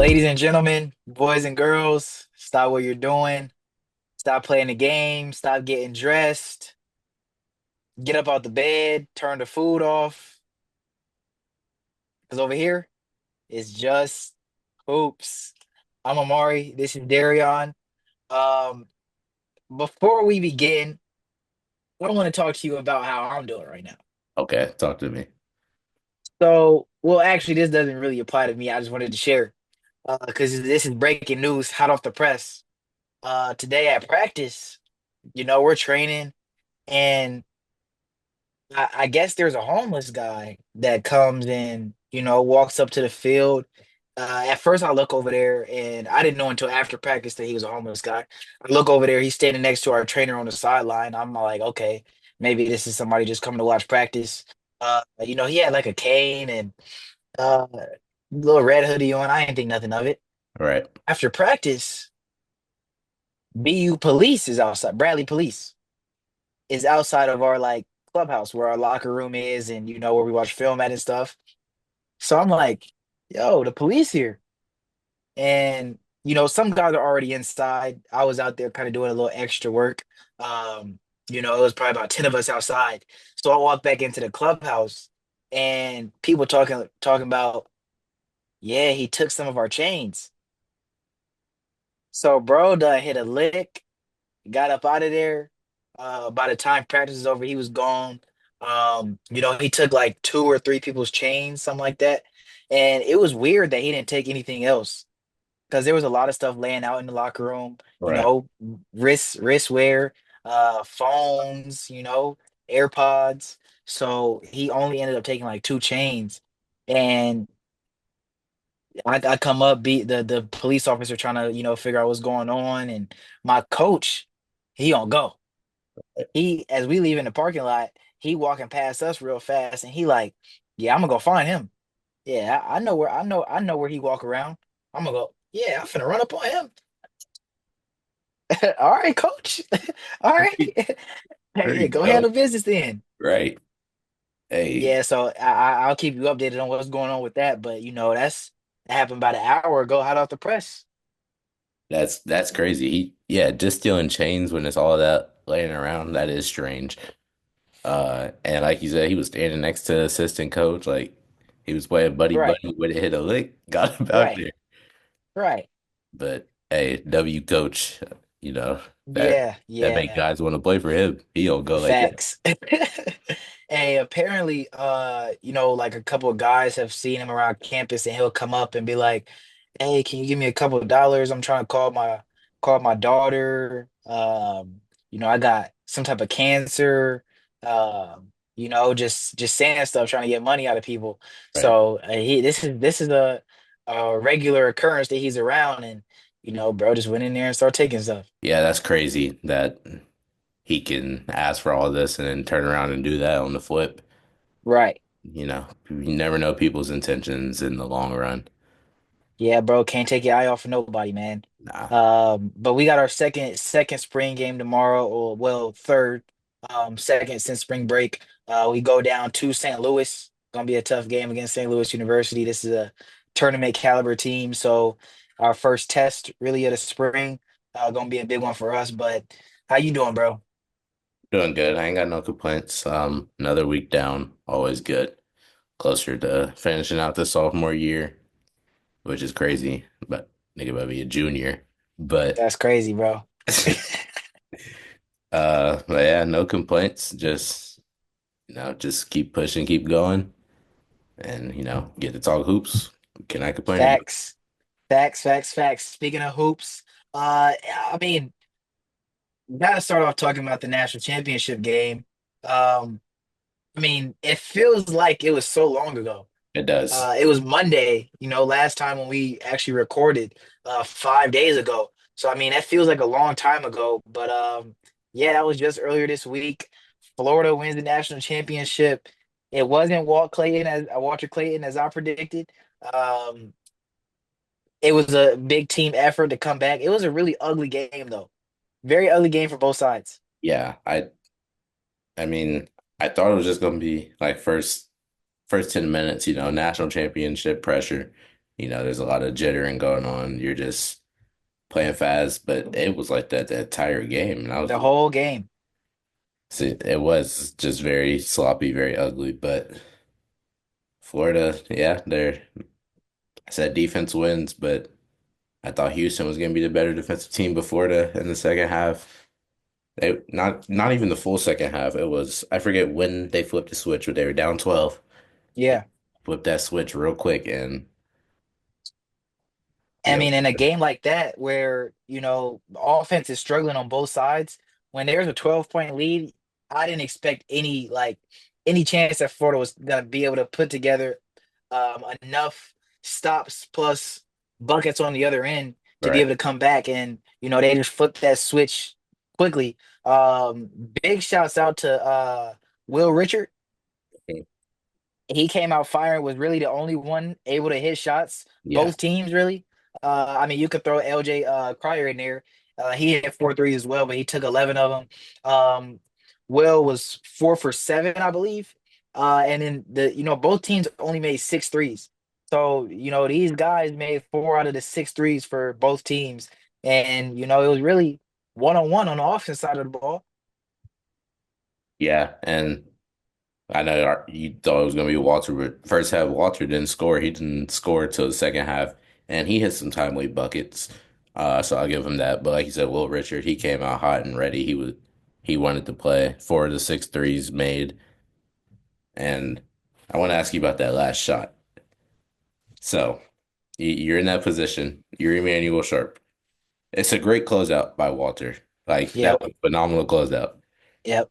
Ladies and gentlemen, boys and girls, stop what you're doing. Stop playing the game. Stop getting dressed. Get up out the bed. Turn the food off. Because over here, it's just hoops. I'm Amari. This is Darion. Um, Before we begin, I want to talk to you about how I'm doing right now. Okay, talk to me. Well, actually, this doesn't really apply to me. I just wanted to share because this is breaking news, hot off the press. Today at practice, we're training. And I guess there's a homeless guy that comes in, walks up to the field. At first, I look over there, and I didn't know until after practice that he was a homeless guy. I look over there, he's standing next to our trainer on the sideline. I'm like, okay, maybe this is somebody just coming to watch practice. He had like a cane and little red hoodie on. I didn't think nothing of it. All right. After practice, BU police is outside. Bradley police is outside of our like clubhouse where our locker room is and where we watch film at and stuff. So I'm like, yo, the police here. And some guys are already inside. I was out there kind of doing a little extra work. Um, it was probably about 10 of us outside. So I walked back into the clubhouse and people talking about, yeah, he took some of our chains. So bro done hit a lick, got up out of there. By the time practice is over, he was gone. He took like two or three people's chains, something like that. And it was weird that he didn't take anything else because there was a lot of stuff laying out in the locker room, Right. wristwear, phones, AirPods. So he only ended up taking like two chains. And I come up, be the police officer trying to, figure out what's going on. And my coach, he don't go. As we leave in the parking lot, he walking past us real fast, and he like, yeah, I'm gonna go find him. Yeah, I know where he walk around. I'm gonna go. Yeah, I'm finna run up on him. All right, coach. All There right. there Hey, you go go. handle business then. Right. Hey, Yeah, so I'll keep you updated on what's going on with that. But that happened about an hour ago, hot off the press. that's crazy. Yeah, just stealing chains when it's all that laying around, that is strange. And like you said, he was standing next to the assistant coach, like he was playing buddy Right, buddy, would have hit a lick, got him out right, there. right. But hey, W coach, you know, that Yeah, that make yeah. guys want to play for him. He don't go like that. Facts. Hey, apparently, like a couple of guys have seen him around campus and he'll come up and be like, "Hey, can you give me a couple of dollars? I'm trying to call my daughter. I got some type of cancer. Just saying stuff, trying to get money out of people. Right. So he this is a regular occurrence that he's around and bro just went in there and started taking stuff. Yeah, that's crazy that he can ask for all this and then turn around and do that on the flip. Right. You never know people's intentions in the long run. Yeah, bro, can't take your eye off of nobody, man. Nah. But we got our second spring game tomorrow, or well, third, second since spring break. We go down to St. Louis. Gonna be a tough game against St. Louis University. This is a tournament caliber team, so our first test really of the spring, gonna be a big one for us. But how you doing, bro? Doing good. I ain't got no complaints. Another week down, always good. Closer to finishing out the sophomore year, which is crazy, but nigga about to be a junior. But That's crazy, bro. but yeah, no complaints. Just just keep pushing, keep going, and get to talk hoops. Can I complain about it? Facts, facts. Speaking of hoops, I mean. Gotta start off talking about the national championship game. Um, it feels like it was so long ago. It does. It was Monday, last time when we actually recorded 5 days ago. So that feels like a long time ago. But yeah, that was just earlier this week. Florida wins the national championship. It wasn't Walter Clayton as I predicted. Um, it was a big team effort to come back. It was a really ugly game though. Very ugly game for both sides. Yeah, I mean, I thought it was just gonna be like first 10 minutes, national championship pressure. There's a lot of jittering going on. You're just playing fast, but it was like that the entire game. And I was The just, whole game. see, it was just very sloppy, very ugly. But Florida, yeah, I said defense wins, but I thought Houston was going to be the better defensive team before in the second half. Not even the full second half. It was I forget when they flipped the switch, but they were down 12. They Yeah. flipped that switch real quick, and I yeah, mean, in a game like that where, the offense is struggling on both sides, when there's a 12-point lead, I didn't expect any chance that Florida was gonna be able to put together enough stops plus buckets on the other end to be right. able to come back, and they just flipped that switch quickly. Big shouts out to Will Richard. He came out firing, was really the only one able to hit shots. Yeah, Both teams really. I mean, you could throw LJ Cryer in there. He hit 4 threes as well, but he took 11 of them. Will was 4 for 7, I believe. And then both teams only made 6 threes. So these guys made 4 out of the 6 threes for both teams, and it was really one on the offense side of the ball. yeah, and I know you thought it was going to be Walter, but first half Walter didn't score. He didn't score till the second half, and he hit some timely buckets. So I'll give him that. But like you said, Will Richard, he came out hot and ready. He wanted to play. 4 of the 6 threes made, and I want to ask you about that last shot. So you're in that position. You're Emmanuel Sharp. It's a great closeout by Walter. Like that Yep, was a phenomenal closeout. yep.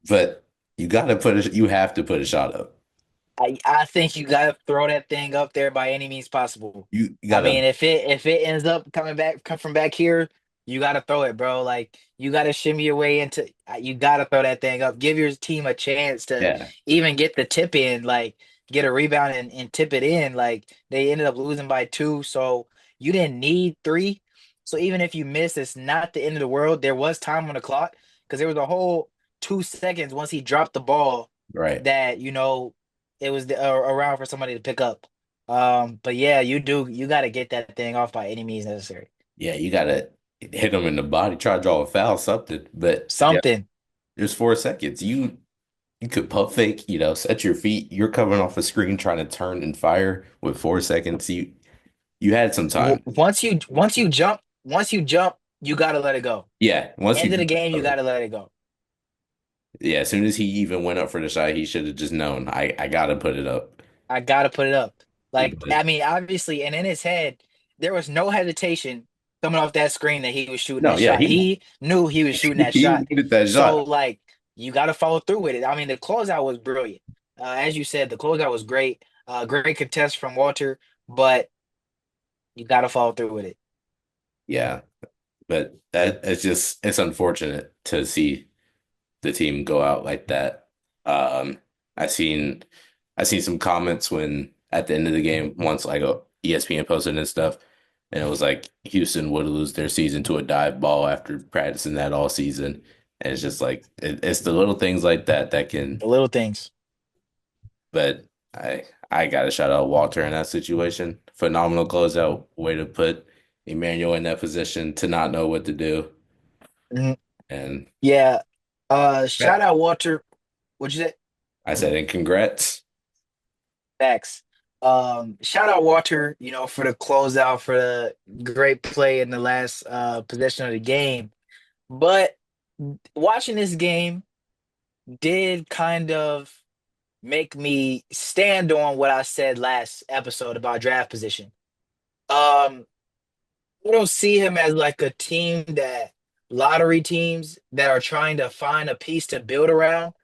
But you have to put a shot up. I think you gotta throw that thing up there by any means possible. You I mean, gotta, if it ends up come from back here, you gotta throw it, bro. Like you gotta shimmy your way into. You gotta throw that thing up. Give your team a chance to yeah, even get the tip in, like get a rebound and tip it in. Like they ended up losing by 2, so you didn't need 3. So even if you miss, it's not the end of the world. There was time on the clock because there was a whole 2 seconds once he dropped the ball right. that it was around for somebody to pick up. But yeah, you got to get that thing off by any means necessary. Yeah, you gotta hit him in the body, try to draw a foul, something. But yeah, Something. there's 4 seconds. You could pump fake, set your feet. You're coming off a screen trying to turn and fire with 4 seconds. You had some time. Once you jump, you got to let it go. Yeah, once End of you the game, you got to let it go. yeah, as soon as he even went up for the shot, he should have just known. I gotta put it up. I got to put it up. Like But I mean, obviously, and in his head, there was no hesitation coming off that screen that he was shooting no, that yeah, shot. He knew he was shooting that he shot. needed that So shot. like, you got to follow through with it. I mean, the closeout was brilliant. As you said, the closeout was great. Great contest from Walter, but you got to follow through with it. Yeah, but it's unfortunate to see the team go out like that. Um, I seen I seen some comments when at the end of the game, once like ESPN posted and stuff, and it was like Houston would lose their season to a dive ball after practicing that all season. And it's just like it's the little things like that that can. The little things. But I gotta shout out Walter in that situation. Phenomenal closeout, way to put Emmanuel in that position to not know what to do. Mhm. And Yeah. yeah, Shout out Walter. What'd you say? I said, and congrats. Facts. Shout out Walter, for the closeout, for the great play in the last possession of the game. But watching this game did kind of make me stand on what I said last episode about draft position. Um, I don't see him as like a team that lottery teams that are trying to find a piece to build around,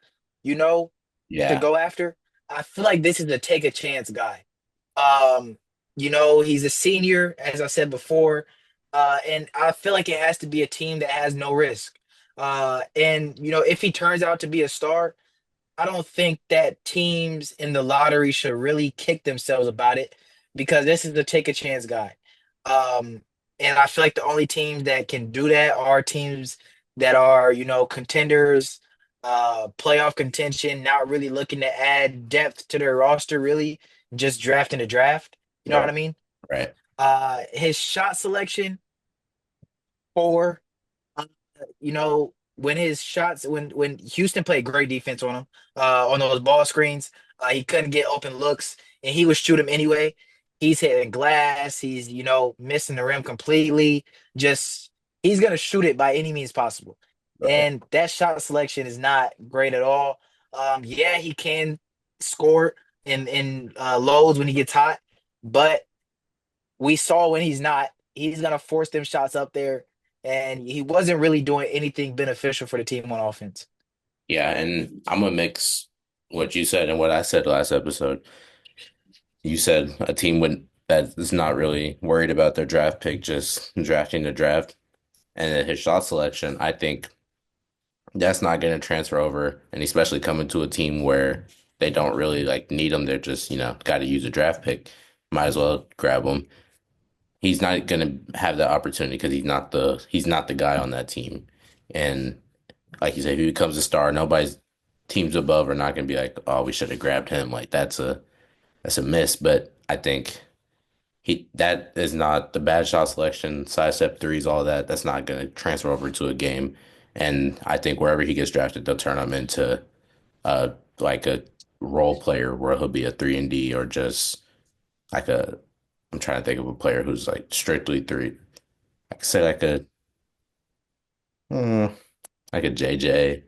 you know, to Yeah, go after. I feel like this is a take a chance guy. He's a senior, as I said before, and I feel like it has to be a team that has no risk. And if he turns out to be a star, I don't think that teams in the lottery should really kick themselves about it because this is the take a chance guy. Um, and I feel like the only teams that can do that are teams that are, contenders, playoff contention, not really looking to add depth to their roster, really, just drafting to draft. You know what right. I mean? Right. His shot selection, 4. Uh, when his shots, when Houston played great defense on him, on those ball screens, he couldn't get open looks, and he would shoot him anyway. He's hitting glass. He's missing the rim completely. Just he's gonna shoot it by any means possible, Right. and that shot selection is not great at all. Yeah, he can score in lows when he gets hot, but we saw when he's not, he's gonna force them shots up there, and he wasn't really doing anything beneficial for the team on offense. Yeah, and I'm gonna mix what you said and what I said last episode. You said a team that is not really worried about their draft pick, just drafting the draft, and then his shot selection. I think that's not going to transfer over, and especially coming to a team where they don't really like need him. They're just got to use a draft pick. Might as well grab him. He's not going to have that opportunity because he's not the guy on that team. And like you said, if he becomes a star, nobody's teams above are not going to be like, oh, we should have grabbed him. Like that's a miss. But I think that is not the bad shot selection, side step threes, all that. That's not going to transfer over to a game. And I think wherever he gets drafted, they'll turn him into like a role player where he'll be a 3 and D or just like a. I'm trying to think of a player who's like strictly three. I could say hmm, like a JJ.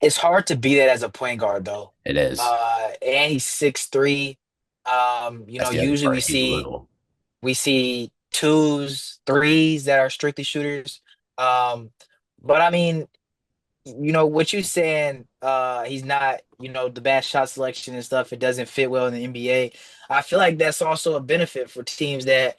It's hard to beat it as a point guard though. It is. And he's 6'3". That's the other Usually we part. He's see little. we see twos, threes that are strictly shooters. Um, but I mean, what you saying, he's not, the bad shot selection and stuff, it doesn't fit well in the NBA. I feel like that's also a benefit for teams that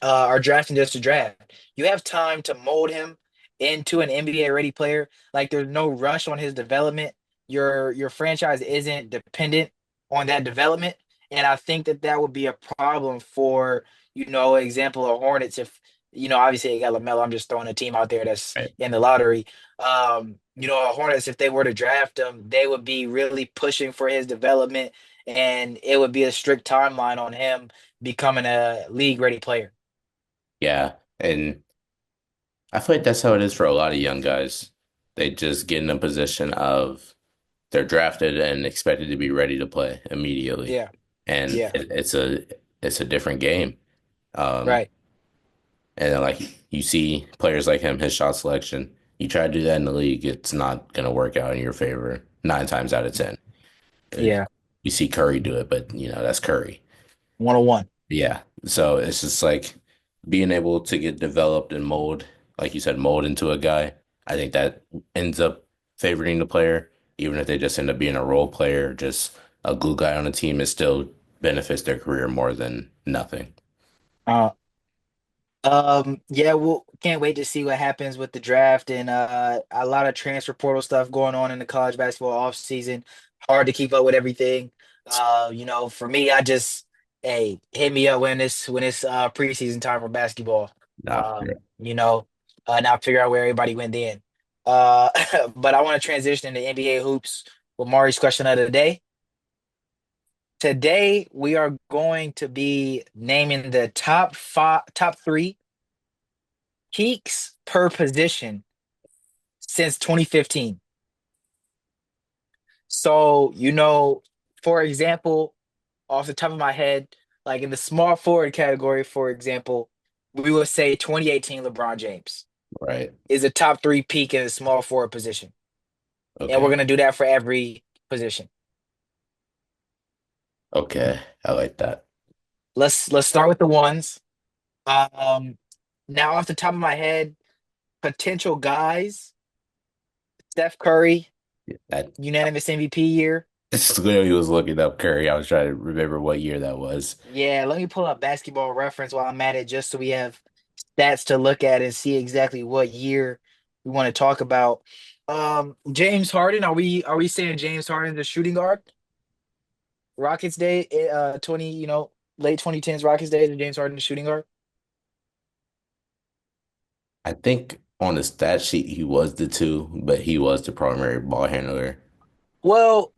are drafting just to draft. You have time to mold him into an NBA ready player. Like there's no rush on his development. Your franchise isn't dependent on that development, and I think that that would be a problem for example of Hornets if obviously you got LaMelo. I'm just throwing a team out there that's Right. in the lottery. Hornets if they were to draft him, they would be really pushing for his development, and it would be a strict timeline on him becoming a league ready player. Yeah, and I feel like that's how it is for a lot of young guys. They just get in a position of they're drafted and expected to be ready to play immediately, Yeah, and yeah, it's a different game. Um, right. and then, like you see players like him, his shot selection. You try to do that in the league, it's not gonna work out in your favor 9 times out of 10. Uh, Yeah, You see Curry do it, but that's Curry. 101. Yeah. So it's just like being able to get developed and mold, like you said, mold into a guy. I think that ends up favoring the player, even if they just end up being a role player, just a glue guy on a team, it still benefits their career more than nothing. Uh, yeah, we'll can't wait to see what happens with the draft and a lot of transfer portal stuff going on in the college basketball off season. Hard to keep up with everything. For me, I just hit me up when it's preseason time for basketball. Nah, Um, you know, and I'll figure out where everybody went then. Uh, but I want to transition into NBA hoops with Mari's question of the day. Today we are going to be naming the top three peaks per position since 2015. So, for example, off the top of my head, like in the small forward category, for example, we would say 2018 LeBron James right. is a top three peak in the small forward position. And we're Okay. gonna do that for every position. Okay. I like that. Let's start with the ones. Um Now off the top of my head, potential guys, Steph Curry, That unanimous MVP year. it's literally was looking up Curry. I was trying to remember what year that was. Yeah, let me pull up basketball reference while I'm at it, just so we have stats to look at and see exactly what year we want to talk about. James Harden, are we saying James Harden the shooting guard? Rockets day, 20, late 2010s Rockets day, the James Harden the shooting guard. I think on the stat sheet he was the two, but he was the primary ball handler. Well,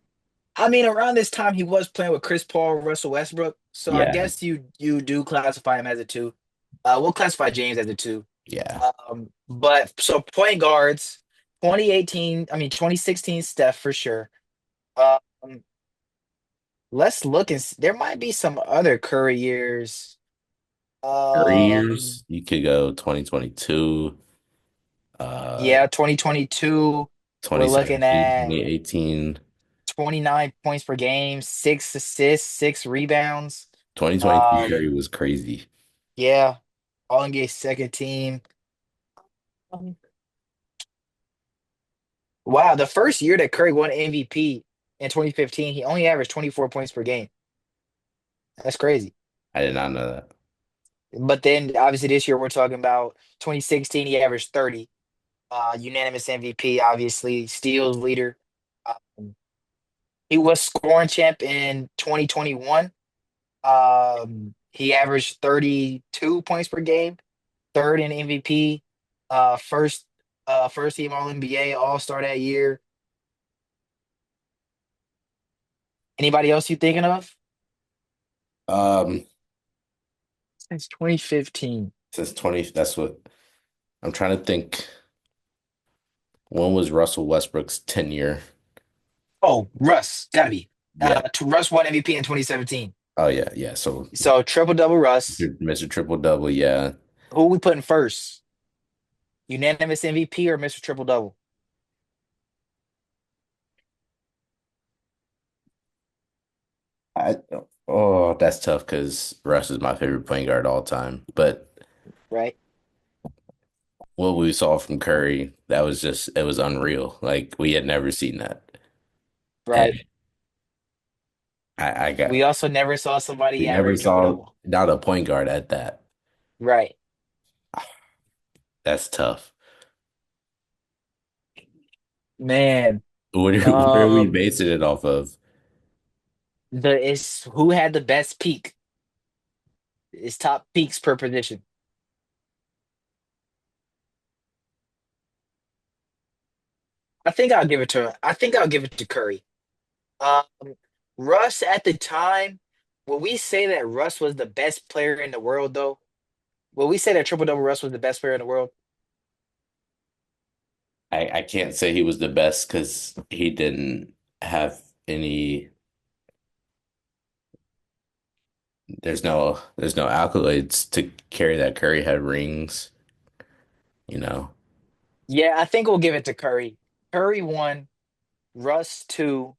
I mean, around this time he was playing with Chris Paul, Russell Westbrook, so I Yeah, guess you do classify him as a two. We'll classify James as a two. yeah. But so point guards, 2018, I mean 2016 Steph for sure. Um, let's look there might be some other Curry years. Um, Careers, you could go 2022, uh, yeah, 2022. We're looking 2017, at 2018. 29 points per game, 6 assists, 6 rebounds. 2022 Um, Curry was crazy. yeah, All NBA second team. Um, Wow, the first year that Curry won MVP in 2015, he only averaged 24 points per game. That's crazy. I did not know that. But then obviously this year we're talking about 2016, he averaged 30. Unanimous MVP, obviously, steals leader. Um, he was scoring champ in 2021. He averaged 32 points per game, third in MVP, first first team All NBA, All-Star that year. Anybody else you thinking of? Um, Since 2015. since 20, that's what I'm trying to think. When was Russell Westbrook's tenure? Oh, Russ, gotta be. Yeah. Russ won MVP in 2017. Oh yeah, yeah. So So triple double Russ. Mr. Triple Double, yeah. Who we putting first? Unanimous MVP or Mr. Triple Double? I oh, that's tough because Russ is my favorite point guard all time. But Right, what we saw from Curry, that was just it was unreal. Like we had never seen that. right. And I got We also never saw we somebody never average triple saw double. not a point guard at that. Right, That's tough. man. What are we Um, basing it off of? the is who had the best peak? Is top peaks per position. I think I'll give it to Curry. Um, Russ at the time, will we say that Russ was the best player in the world though? Will we say that triple double Russ was the best player in the world? I can't say he was the best because he didn't have any. There's no accolades to carry that Curry had rings, you know. Yeah, I think we'll give it to Curry. Curry one, Russ two,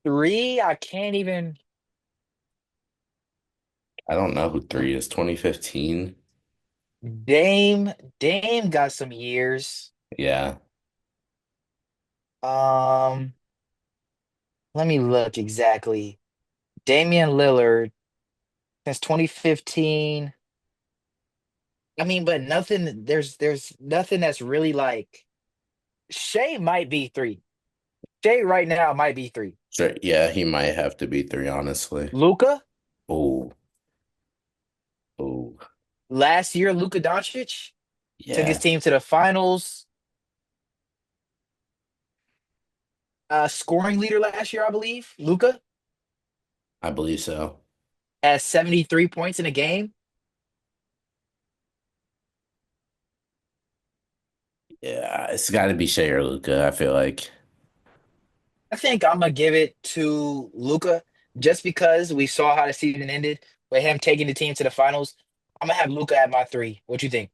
three. I can't even. I don't know who three is. 2015. Dame, Dame got some years. Yeah, Um, Let me look exactly. Damian Lillard since 2015. I mean, but nothing. There's nothing that's really like Shea might be three. Shea right now might be three. sure. Yeah, he might have to be three, honestly. Luka Oh, oh, last year, Luka Doncic took his yeah, team to the finals. Scoring leader last year, I believe. Luka I believe so. has 73 points in a game. Yeah, it's got to be Shea or Luka. I feel like. I think I'm gonna give it to Luka just because we saw how the season ended with him taking the team to the finals. I'm gonna have Luka at my three. What you think?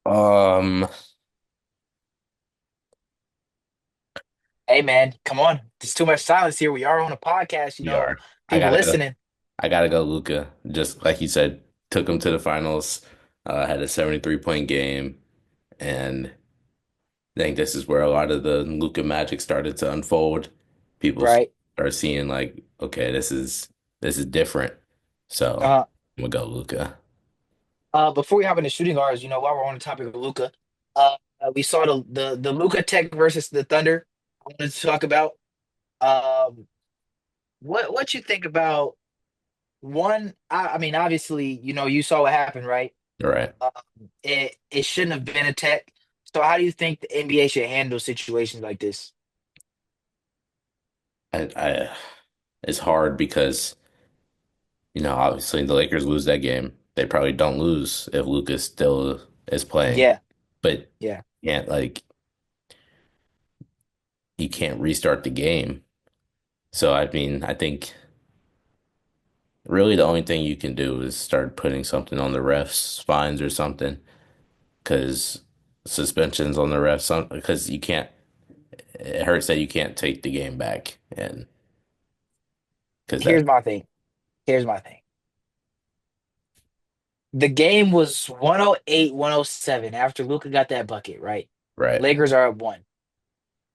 Um, Hey man, come on. There's too much silence here. We are on a podcast, we are. I people gotta go. listening. I gotta go, Luka. Just like you said, took him to the finals. Had a 73-point game, and I think this is where a lot of the Luka magic started to unfold. People Right. start seeing like, okay, this is different. So Uh I'm gonna go Luka. Before we hop into shooting guards, while we're on the topic of Luka, we saw the Luka Tech versus the Thunder. I wanted to talk about. Um, what you think about one? I mean, obviously, you saw what happened, right? All right. Um, it shouldn't have been a tech. So how do you think the NBA should handle situations like this? I it's hard because, obviously the Lakers lose that game. They probably don't lose if Luka still is playing. Yeah, But yeah. you can't restart the game. So I mean, I think really the only thing you can do is start putting something on the refs, fines or something, because suspensions on the refs, because you can't. It hurts that you can't take the game back, and because Here's that's my thing. Here's my thing. The game was 108, 107 after Luka got that bucket, right? right, Lakers are up one.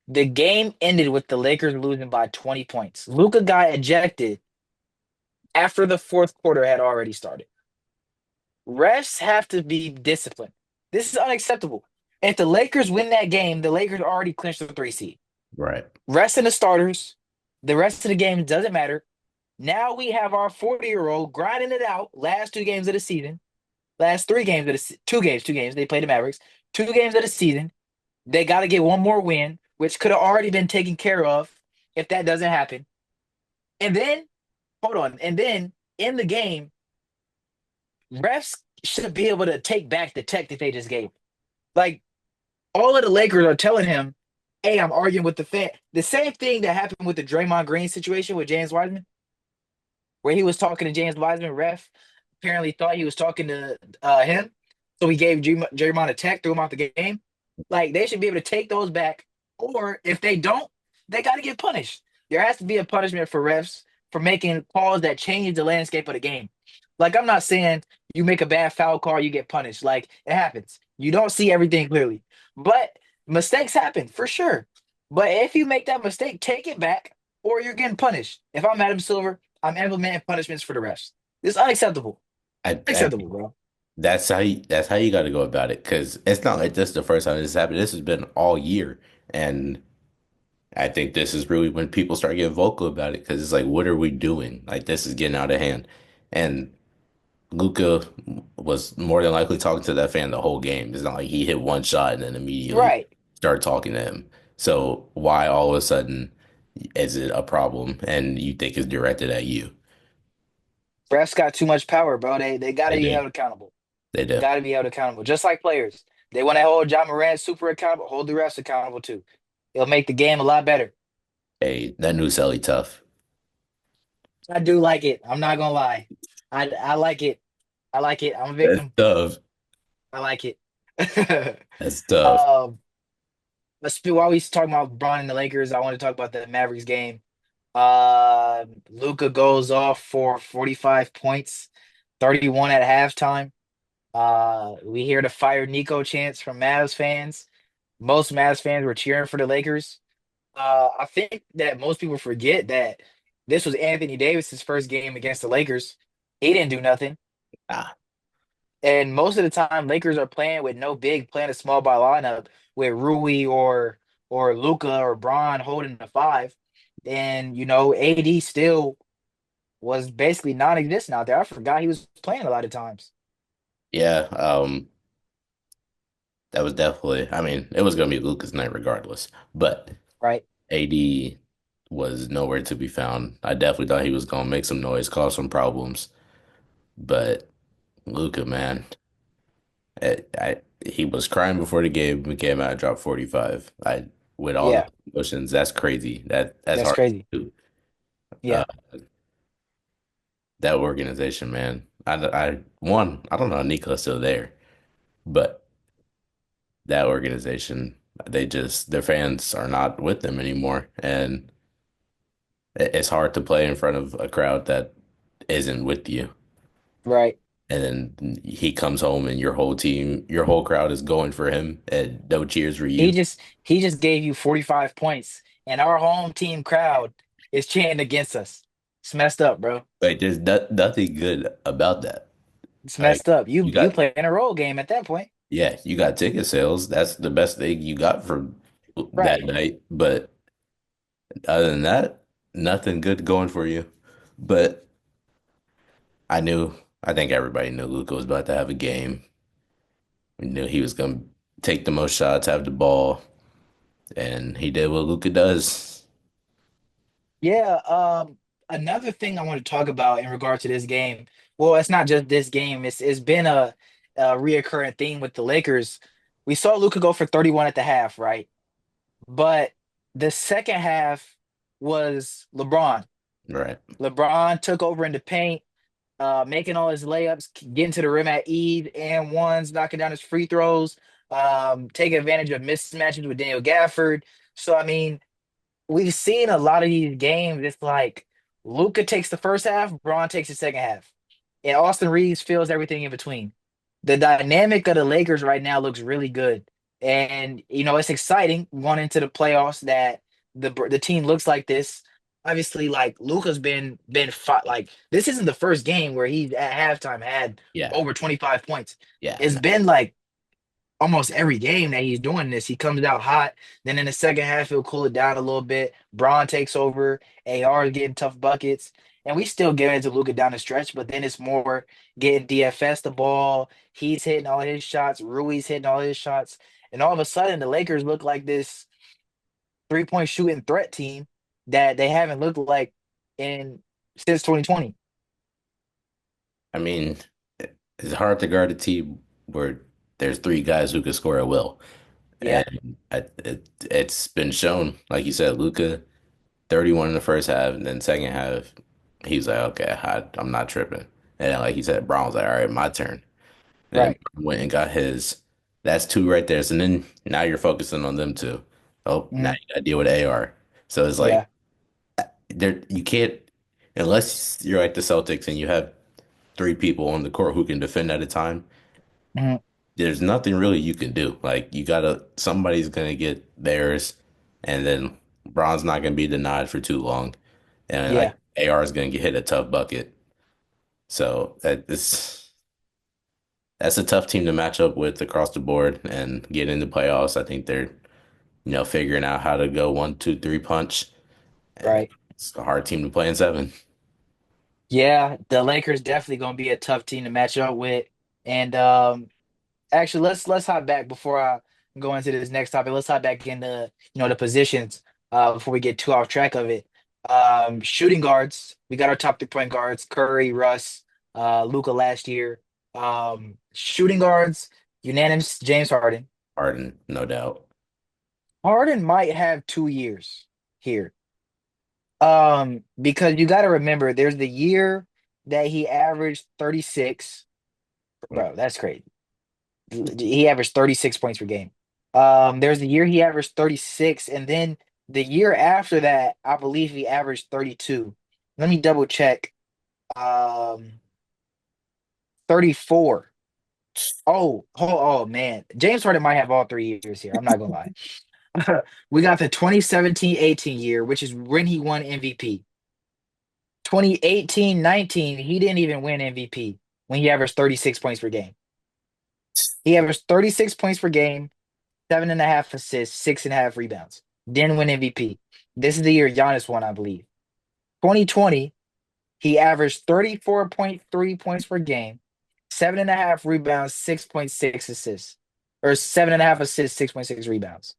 The game ended with the Lakers losing by 20 points. Luka got ejected after the fourth quarter had already started. Refs have to be disciplined. This is unacceptable. If the Lakers win that game, the Lakers already clinched the three seed. right, Resting the starters, the rest of the game doesn't matter. Now we have our 40-year-old grinding it out last two games of the season, last three games of the two games. They played the Mavericks, 2 games of the season. They got to get one more win, which could have already been taken care of if that doesn't happen. And then, hold on, and then in the game, refs should be able to take back the tech that they just gave. Like all of the Lakers are telling him, "Hey, I'm arguing with the fan." The same thing that happened with the Draymond Green situation with James Wiseman, where he was talking to James Wiseman, ref apparently thought he was talking to him, so he gave Draymond a tech, threw him out the game. Like they should be able to take those back, or if they don't, they got to get punished. There has to be a punishment for refs for making calls that change the landscape of the game. Like I'm not saying you make a bad foul call, you get punished. Like it happens. You don't see everything clearly, but mistakes happen for sure. But if you make that mistake, take it back, or you're getting punished. If I'm Adam Silver, I'm implementing punishments for the refs. This is unacceptable. I Unacceptable, bro. that's how you got to go about it because it's not like this is the first time this happened. This has been all year, and I think this is really when people start getting vocal about it because it's like, what are we doing? Like this is getting out of hand, and Luka was more than likely talking to that fan the whole game. It's not like he hit one shot and then immediately Right. started talking to him. So why all of a sudden is it a problem and you think it's directed at you? Refs got too much power, bro. They got to They be do. held accountable. They do. Got to be held accountable. Just like players. They want to hold John Moran super accountable. Hold the refs accountable too. It'll make the game a lot better. Hey, that new Selly tough. I do like it. I'm not gonna lie. I like it. I like it. I'm a That's victim. tough. I like it. That's tough. um, while we talking about Bron and the Lakers, I want to talk about the Mavericks game. Luka goes off for 45 points, 31 at halftime. We hear the fire Nico chants from Mavs fans. Most Mavs fans were cheering for the Lakers. I think that most people forget that this was Anthony Davis's first game against the Lakers. He didn't do nothing. Ah, And most of the time, Lakers are playing with no big, playing a small ball lineup with Rui or Luka or Braun holding the five. And AD still was basically non-existent out there. I forgot he was playing a lot of times. yeah. That was definitely. I mean, it was gonna be Luka's night regardless, but Right. AD was nowhere to be found. I definitely thought he was gonna make some noise, cause some problems, but Luka, man. He was crying before the game. We came out and dropped 45. With all the Yeah, emotions, that's crazy. That's that's hard crazy. to do. Uh, Yeah, that organization, man. I don't know if Niko's still there, but that organization, their fans are not with them anymore, and it's hard to play in front of a crowd that isn't with you. right. And then he comes home and your whole crowd is going for him and no cheers for He you. just he just gave you 45 points, and our home team crowd is chanting against us. It's messed up, bro. Like there's nothing good about that. It's Like messed up. You you you got play in a role game at that point. yeah, you got ticket sales. That's the best thing you got from that Right. night. But other than that, nothing good going for you. But I think everybody knew Luka was about to have a game. We knew he was going to. take the most shots, have the ball, and he did what Luka does. Yeah, another thing I want to talk about in regard to this game. Well, it's not just this game. It's been a reoccurring theme with the Lakers. We saw Luka go for 31 at the half, right? But the second half was LeBron. Right. LeBron took over in the paint, making all his layups, getting to the rim at ease and ones, knocking down his free throws, taking advantage of mismatches with Daniel Gafford. So I mean, we've seen a lot of these games. It's like Luka takes the first half, Braun takes the second half, and Austin Reeves fills everything in between. The dynamic of the Lakers right now looks really good, and it's exciting going into the playoffs that the team looks like this. Obviously, like Luka's been fought, like this isn't the first game where he's at halftime had Yeah. over 25 points. Yeah. It's been like almost every game that he's doing this. He comes out hot. Then in the second half, he'll cool it down a little bit. Braun takes over. AR is getting tough buckets. And we still get into Luka down the stretch, but then it's more getting DFS the ball. He's hitting all his shots. Rui's hitting all his shots. And all of a sudden, the Lakers look like this three-point shooting threat team that they haven't looked like in since 2020. I mean, it's hard to guard a team where there's three guys who can score at will. Yeah, And it's been shown, like you said, Luka 31 in the first half, and then second half, he's like, okay, I'm not tripping. And then, like you said, Brown was like, all right, my turn. And then right. went and got his. That's two right there. So then now you're focusing on them two. Oh, now Mhm. you got to deal with AR. So it's like Yeah. there you can't unless you're like the Celtics and you have three people on the court who can defend at a time. Mhm. There's nothing really you can do. Like you gotta somebody's gonna get theirs, and then Braun's not gonna be denied for too long, and like Yeah. AR is gonna get hit a tough bucket. So that's a tough team to match up with across the board and get into playoffs. I think they're figuring out how to go 1, 2, 3 punch, and Right. it's a hard team to play in seven. Yeah, the Lakers definitely gonna be a tough team to match up with. And actually let's hop back before I go into this next topic. Let's hop back into the positions before we get too off track of it. Shooting guards, we got our top 3 point guards, Curry, Russ, Luka last year. Shooting guards, unanimous James Harden. Harden, no doubt. Harden might have 2 years here. Because you got to remember there's the year that he averaged 36. Bro, that's crazy. He averaged 36 points per game. There's the year he averaged 36, and then the year after that, I believe he averaged 32. Let me double check. 34. Oh man. James Harden might have all 3 years here. I'm not gonna lie. We got the 2017-18 year, which is when he won MVP. 2018-19, he didn't even win MVP when he averaged 36 points per game. He averaged 36 points per game, 7.5 assists, 6.5 rebounds. Didn't win MVP. This is the year Giannis won, I believe. 2020, he averaged 34.3 points per game, 7.5 rebounds, 6.6 assists, or 7.5 assists, 6.6 rebounds.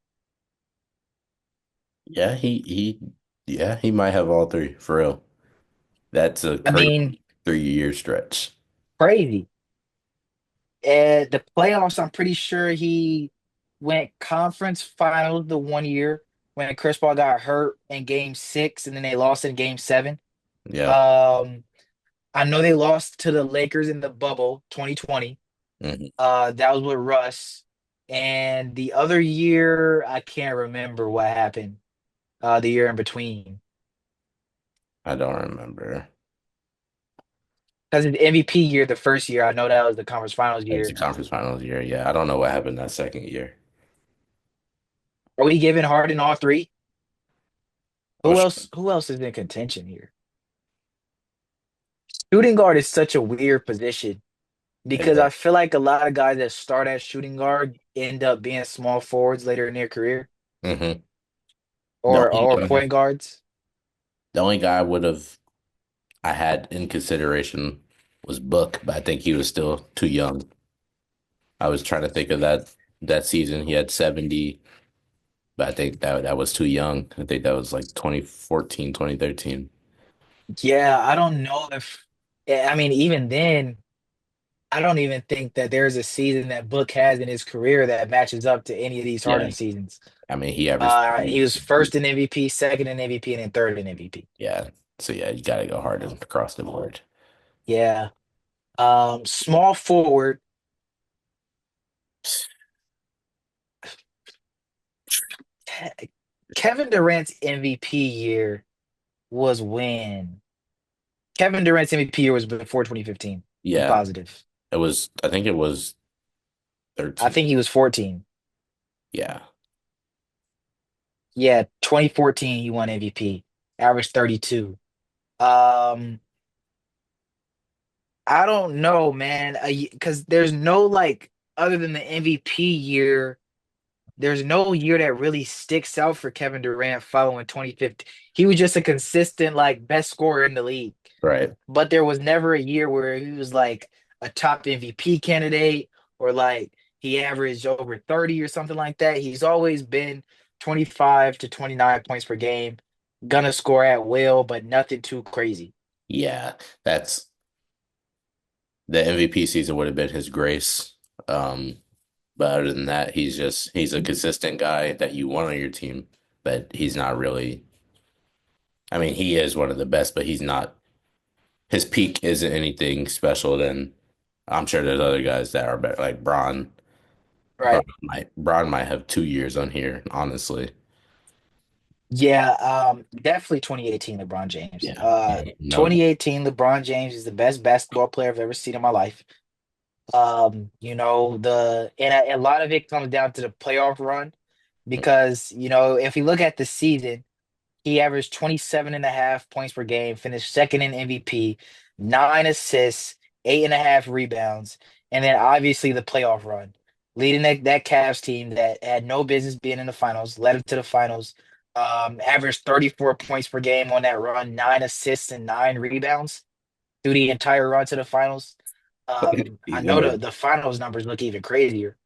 Yeah, he might have all three for real. That's a I mean, crazy 3 year stretch. crazy. The playoffs, I'm pretty sure he went conference finals the one year when Chris Paul got hurt in game 6 and then they lost in game 7. Yeah. Um, I know they lost to the Lakers in the bubble 2020. Hmm. That was with Russ. And the other year, I can't remember what happened. The year in between. I don't remember. Because the MVP year, the first year, I know that was the conference finals It was the year. conference finals year. Yeah, I don't know what happened that second year. Are we giving Harden all three? Oh, Who sure. else? Who else is in contention here? Shooting guard is such a weird position It because I is. feel like a lot of guys that start at shooting guard end up being small forwards later in their career Hmm. The only or guy, point guards. the only guy I had in consideration was Book, but I think he was still too young. I was trying to think of that that season. He had 70, but I think that was too young. I think that was like 2014, 2013. Yeah, I don't know if, I mean, even then, I don't even think that there's a season that Book has in his career that matches up to any of these Harden Yeah. seasons. I mean, he averaged, He was first in MVP, second in MVP, and then third in MVP. yeah. So yeah, you got to go hard across the board. Yeah. Small forward, Ke- Kevin Durant's MVP year was when Kevin Durant's MVP year was before 2015. I'm Yeah. positive. I think it was I 13. think he was 14. Yeah. Yeah, 2014 he won MVP, averaged 32. Um, I don't know, man, because there's no like other than the MVP year, there's no year that really sticks out for Kevin Durant following 2015. He was just a consistent like best scorer in the league. Right. But there was never a year where he was like a top MVP candidate or like he averaged over 30 or something like that. He's always been 25 to 29 points per game, gonna score at will, but nothing too crazy. Yeah. That's the MVP season would have been his grace. Um, but other than that, he's a consistent guy that you want on your team, but he's not really. I mean, he is one of the best, but he's not. His peak isn't anything special. Than I'm sure there's other guys that are better, like Braun. Right. Braun might have 2 years on here, honestly. Yeah, definitely 2018 LeBron James. Yeah, no, 2018 LeBron James is the best basketball player I've ever seen in my life. A lot of it comes down to the playoff run because, if you look at the season, he averaged 27 and a half points per game, finished second in MVP, 9 assists, 8.5 rebounds, and then obviously the playoff run, leading that Cavs team that had no business being in the finals, led them to the finals, averaged 34 points per game on that run, 9 assists and 9 rebounds through the entire run to the finals. I know the finals numbers look even crazier.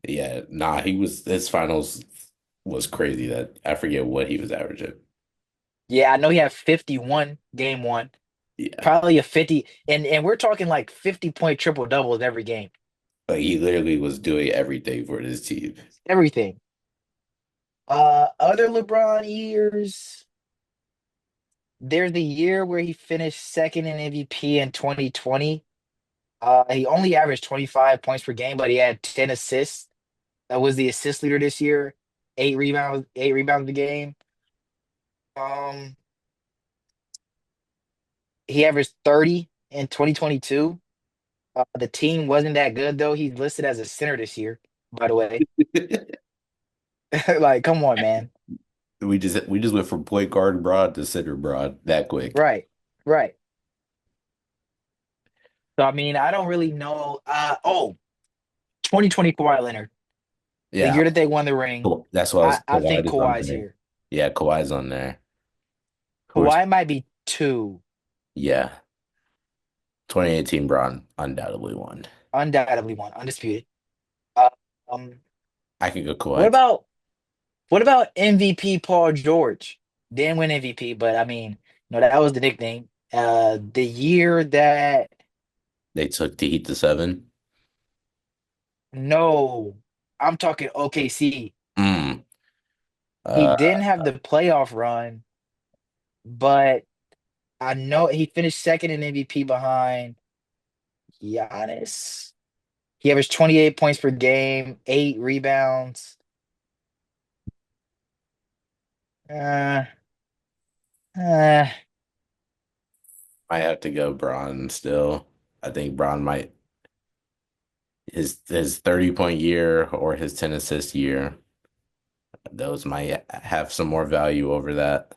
yeah, nah, his finals was crazy. That I forget what he was averaging. Yeah, I know he had 51 game one, Yeah, probably a 50, and we're talking like 50-point triple doubles every game. like he literally was doing everything for this team. Everything. Other LeBron years, there's the year where he finished second in MVP in 2020. He only averaged 25 points per game, but he had 10 assists. That was the assist leader this year. 8 rebounds a game. Um, he averaged 30 in 2022. The team wasn't that good though. He's listed as a center this year, by the way. Like, come on, man. We just went from point guard broad to center broad that quick. Right, right. So I mean, I don't really know. 2020 Kawhi Leonard, the Yeah, year that they won the ring. that's why I was I Kawhi think is on Kawhi's there. here. Yeah, Kawhi's on there. Who's Kawhi might be two, yeah, 2018 Braun undoubtedly won. undoubtedly one, undisputed. Uh, um, I could go what Kawhi. about what about MVP Paul George? Didn't win MVP, but I mean, that was the nickname. The year that They took the Heat to seven. no, I'm talking OKC. Mm. He Uh, didn't have the playoff run, but I know he finished second in MVP behind Giannis. He averaged 28 points per game, 8 rebounds. Uh, uh, I have to go Braun still. I think Braun might his 30-point year or his 10 assist year. Those might have some more value over that.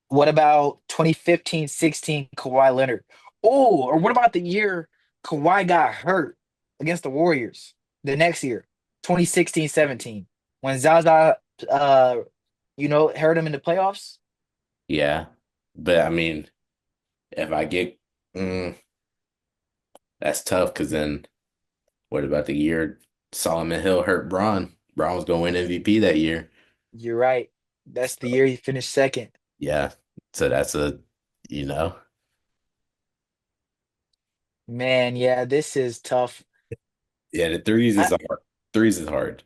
what about 2015-16 Kawhi Leonard? Oh, or what about the year Kawhi got hurt against the Warriors? The next year, 2016-17, when Zaza, hurt him in the playoffs. Yeah. But I mean, if I get mm, that's tough because then what about the year? Solomon Hill hurt Braun. Braun was going to win MVP that year. You're right. That's the So, year he finished second. yeah. So that's you know, Man, yeah, this is tough. yeah, the threes is I, hard. Threes is hard.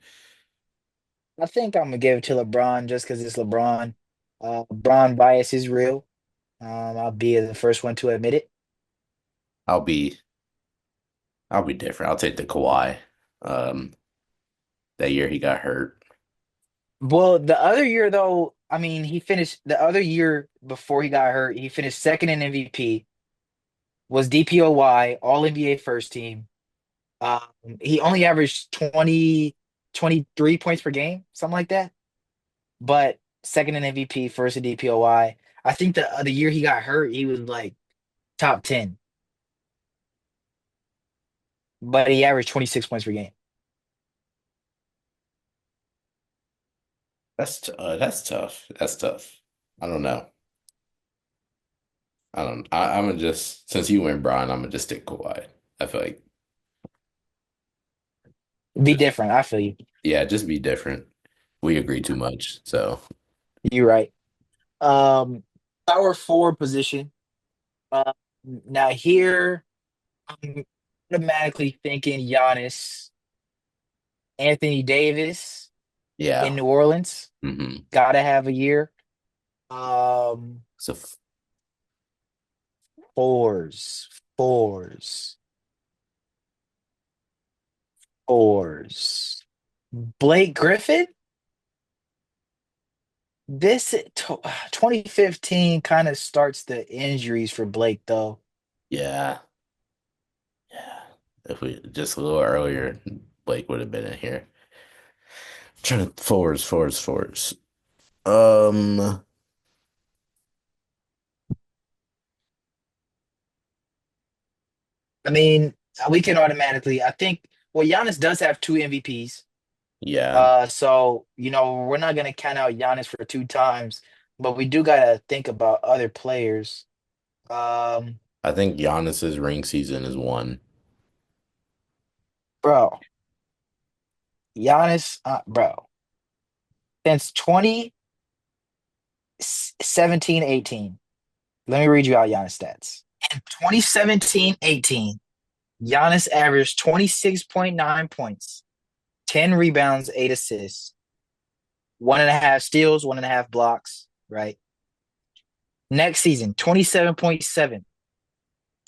I think I'm gonna give it to LeBron just because it's LeBron. LeBron bias is real. I'll be the first one to admit it. I'll be I'll be different. I'll take the Kawhi. Um, that year he got hurt. Well, the other year though, I mean, he finished the other year before he got hurt. He finished second in MVP. Was DPOY All NBA first team. Um, he only averaged 23 points per game, something like that. But second in MVP, first in DPOY. I think the year he got hurt, he was like top 10, but he averaged 26 points per game. That's tough. That's tough. I don't know. I don't. I'm gonna just since you went Brian, I'm gonna just stick Kawhi. I feel like Be just different. I feel you. yeah, just be different. We agree too much. So You're right. Um, Power forward position. Now here, I'm automatically thinking Giannis, Anthony Davis in yeah. New Orleans. Hmm. Gotta have a year. Um, So fours, fours, fours. Blake Griffin. This 2015 kind of starts the injuries for Blake, though. yeah, yeah. If we just a little earlier, Blake would have been in here. Trying to forwards. Um, I mean, we can automatically. I think. Well, Giannis does have two MVPs. yeah. So we're not gonna count out Giannis for two times, but we do gotta think about other players. Um, I think Giannis's ring season is one. bro, Giannis, bro, since 2017-18. Let me read you out Giannis stats. In 2017-18, Giannis averaged 26.9 points, 10 rebounds, 8 assists, one and a half steals, one and a half blocks, right? Next season, 27.7,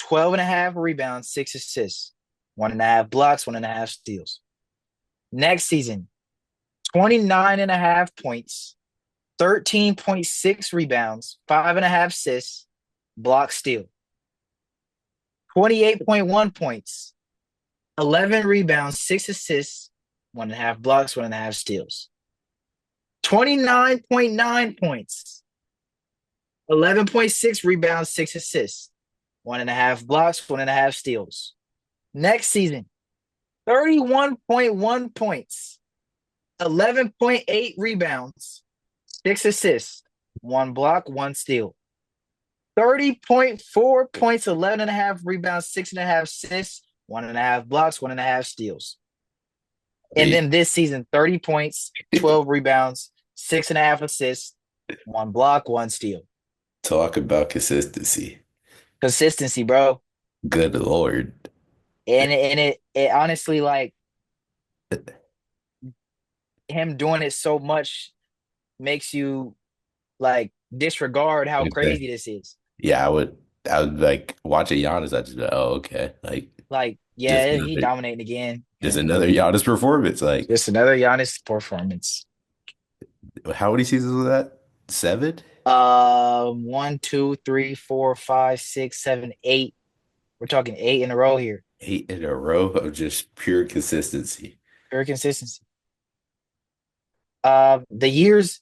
12 and a half rebounds, 6 assists, one and a half blocks, one and a half steals. Next season, 29 and a half points, 13.6 rebounds, five and a half assists, block steal. 28.1 points, 11 rebounds, 6 assists, one and a half blocks, one and a half steals. 29.9 points, 11.6 rebounds, 6 assists, one and a half blocks, one and a half steals. Next season, 31.1 points, 11.8 rebounds, 6 assists, one block, one steal. 30.4 points, 11 and a half rebounds, six and a half assists, one and a half blocks, one and a half steals. And I then this season, 30 points, mean, 12 rebounds, six and a half assists, one block, one steal. talk about consistency. Consistency, bro. Good Lord. And it honestly, like, him doing it so much makes you like disregard how Okay. crazy this is. Yeah, I would like watching Giannis. I just be, oh, okay. Like Like, just yeah, he another dominating again. just Yeah. another Giannis performance. Like Just another Giannis performance. how many seasons was that? Seven? One, two, three, four, five, six, seven, eight. We're talking eight in a row here. 8 in a row of just pure consistency. Pure consistency. The years,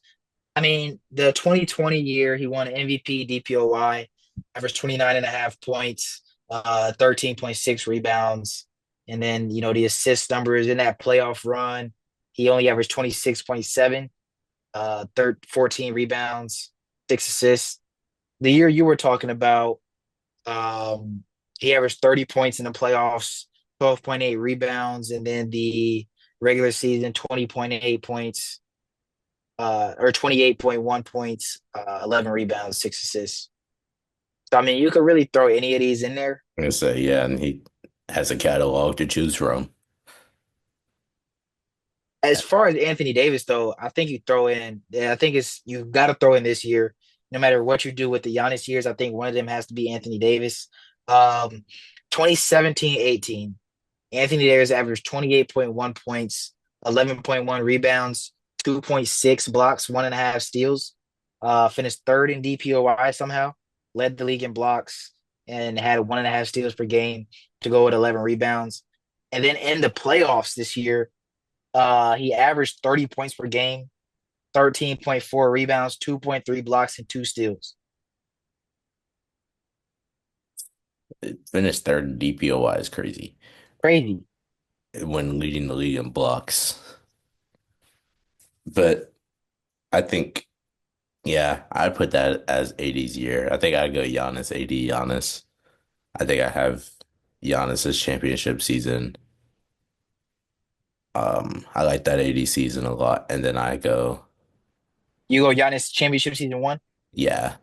I mean, the 2020 year, he won MVP, DPOY, averaged 29 and a half points, 13.6 rebounds. And then, the assist numbers in that playoff run, he only averaged 26.7, 14 rebounds, 6 assists. The year you were talking about, he averaged 30 points in the playoffs, 12.8 rebounds, and then the regular season, 20.8 points, or 28.1 points, 11 rebounds, 6 assists. So I mean, you could really throw any of these in there. I'm gonna say, yeah, and he has a catalog to choose from. As far as Anthony Davis, though, I think you throw in. Yeah, I think it's you got to throw in this year. No matter what you do with the Giannis years, I think one of them has to be Anthony Davis. Um, 2017-18, Anthony Davis averaged 28.1 points, 11.1 rebounds, 2.6 blocks, 1.5 steals. Finished third in DPOY somehow. Led the league in blocks and had 1.5 steals per game to go with 11 rebounds. And then in the playoffs this year, he averaged 30 points per game, 13.4 rebounds, 2.3 blocks, and 2 steals. Finished third in DPOY is crazy Crazy. when leading the league in blocks. But I think, yeah, I put that as AD's year. I think I'd go Giannis, AD, Giannis. I think I have Giannis's championship season. I like that AD season a lot. And then I go, You go Giannis championship season one. yeah.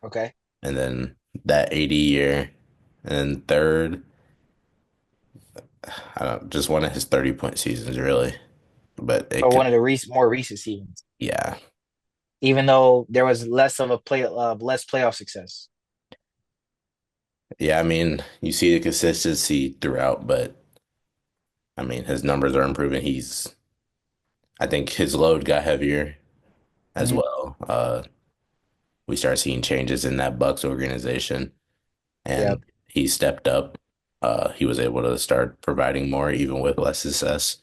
Okay. And then that AD year. And then third, I don't just one of his 30-point seasons, really. But it Or could, one of the more recent seasons, yeah. even though there was less of a less playoff success. Yeah, I mean, you see the consistency throughout, but I mean, his numbers are improving. I think his load got heavier as Mhm. well. We start seeing changes in that Bucks organization, Yep. and he stepped up. He was able to start providing more, even with less success.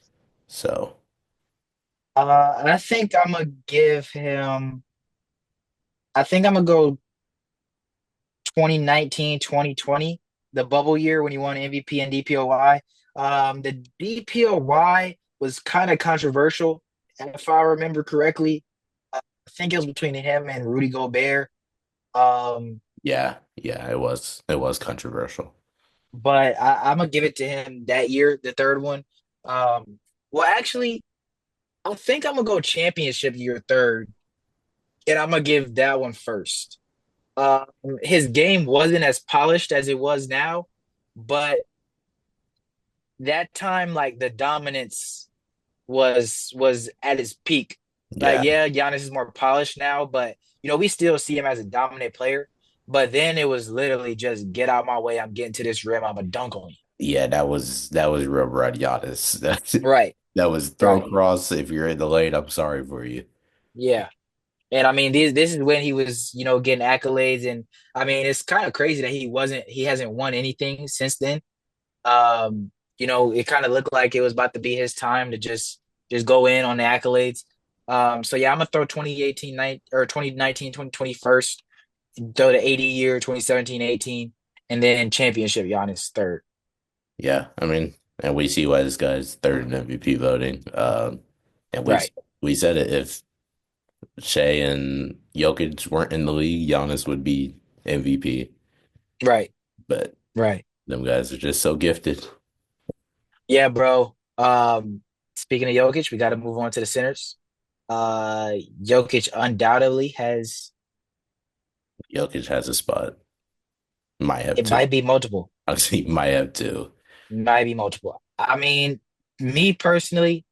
So, I think I'm gonna give him. I think I'm gonna go 2019, 2020, the bubble year when he won MVP and DPOY. The DPOY was kind of controversial, if I remember correctly. I think it was between him and Rudy Gobert. Um, yeah, yeah, it was controversial. but I'm gonna give it to him that year, the third one. Well, actually, I think I'm gonna go championship year third, and I'm gonna give that one first. His game wasn't as polished as it was now, but that time, like the dominance was at its peak. Like, Yeah, yeah, Giannis is more polished now, but we still see him as a dominant player. But then it was literally just get out my way. I'm getting to this rim. I'm a dunk on you. yeah, that was real Red Giannis. Right, That was throw right. cross. If you're in the lane, I'm sorry for you. Yeah. And I mean, this is when he was, getting accolades. And I mean, it's kind of crazy that he hasn't won anything since then. It kind of looked like it was about to be his time to just go in on the accolades. So yeah, I'm gonna throw 2018 or 2019, 2020 first, throw the 80 year, 2017, 18, and then championship Giannis third. Yeah, I mean, and we see why this guy's third in MVP voting. And we Right, we said it if Shea and Jokic weren't in the league, Giannis would be MVP. right, But right. them guys are just so gifted. Yeah, bro. Speaking of Jokic, we got to move on to the centers. Jokic undoubtedly has Jokic has a spot. Might have it two. might be multiple. Honestly, might have two. Might be multiple. I mean, me personally,